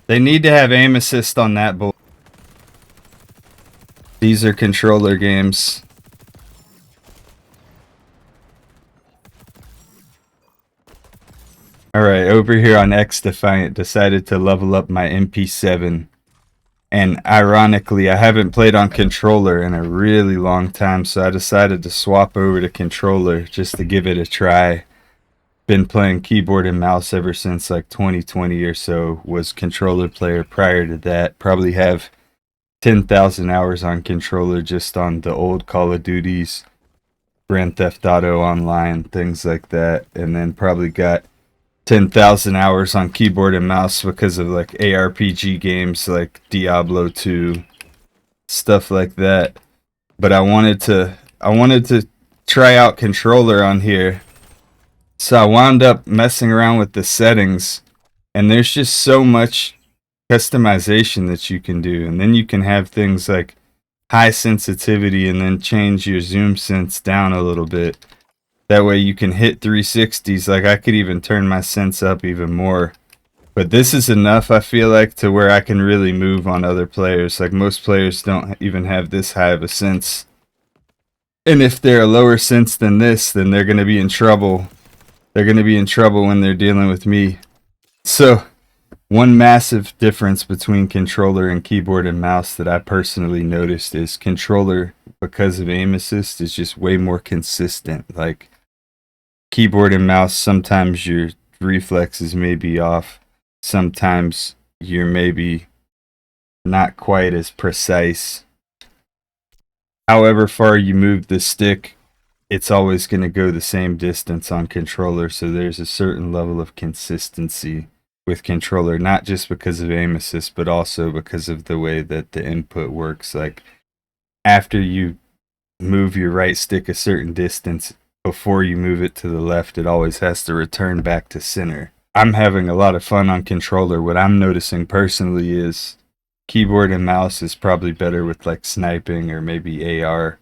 They need to have aim assist on that bull. These are controller games. Alright, over here on XDefiant, decided to level up my MP7. And ironically, I haven't played on controller in a really long time, so I decided to swap over to controller just to give it a try. Been playing keyboard and mouse ever since like 2020 or so. Was controller player prior to that. Probably have 10,000 hours on controller just on the old Call of Duties, Grand Theft Auto Online, things like that. And then probably got 10,000 hours on keyboard and mouse because of like ARPG games like Diablo 2, stuff like that. But I wanted to try out controller on here. So I wound up messing around with the settings, and there's just so much customization that you can do. And then you can have things like high sensitivity and then change your zoom sense down a little bit. That way you can hit 360s. Like I could even turn my sense up even more. But this is enough, I feel like, to where I can really move on other players. Like most players don't even have this high of a sense. And if they're a lower sense than this, then they're going to be in trouble. They're going to be in trouble when they're dealing with me. So, one massive difference between controller and keyboard and mouse that I personally noticed is controller, because of aim assist, is just way more consistent. Like, keyboard and mouse, sometimes your reflexes may be off. Sometimes you're maybe not quite as precise. However far you move the stick, it's always going to go the same distance on controller, so there's a certain level of consistency with controller, not just because of aim assist, but also because of the way that the input works. Like, after you move your right stick a certain distance, before you move it to the left, it always has to return back to center. I'm having a lot of fun on controller. What I'm noticing personally is keyboard and mouse is probably better with like sniping or maybe AR.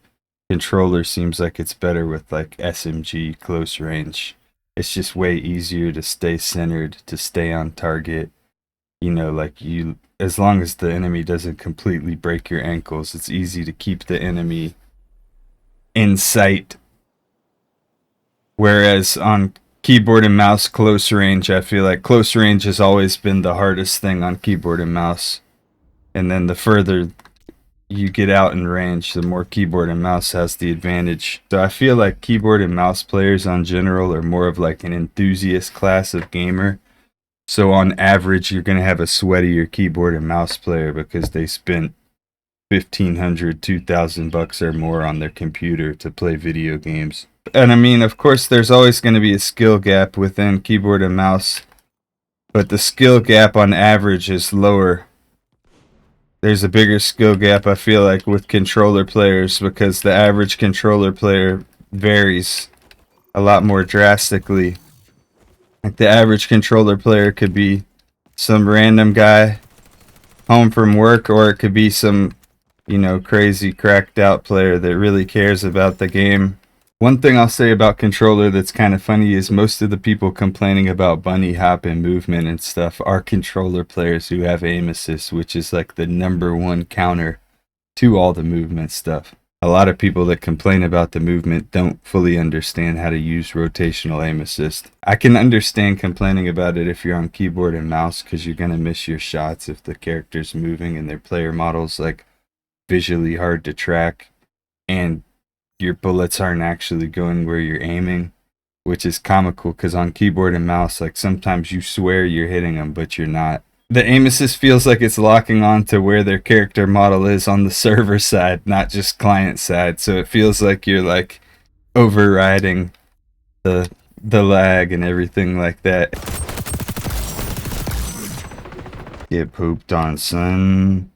Controller seems like it's better with like SMG, close range. It's just way easier to stay centered, to stay on target. You know, like you, as long as the enemy doesn't completely break your ankles, it's easy to keep the enemy in sight. Whereas on keyboard and mouse close range, I feel like close range has always been the hardest thing on keyboard and mouse. And then the further you get out in range, the more keyboard and mouse has the advantage. So I feel like keyboard and mouse players on general are more of like an enthusiast class of gamer. So on average, you're going to have a sweatier keyboard and mouse player because they spent $1,500, $2,000 or more on their computer to play video games. And I mean, of course, there's always going to be a skill gap within keyboard and mouse, but the skill gap on average is lower. There's a bigger skill gap, I feel like, with controller players because the average controller player varies a lot more drastically. Like the average controller player could be some random guy home from work, or it could be some, you know, crazy cracked out player that really cares about the game. One thing I'll say about controller that's kind of funny is most of the people complaining about bunny hop and movement and stuff are controller players who have aim assist, which is like the #1 counter to all the movement stuff. A lot of people that complain about the movement don't fully understand how to use rotational aim assist. I can understand complaining about it if you're on keyboard and mouse because you're going to miss your shots if the character's moving and their player model's like visually hard to track and your bullets aren't actually going where you're aiming, which is comical because on keyboard and mouse, like sometimes you swear you're hitting them, but you're not. The aim assist feels like it's locking on to where their character model is on the server side, not just client side. So it feels like you're like overriding the lag and everything like that. Get pooped on, son.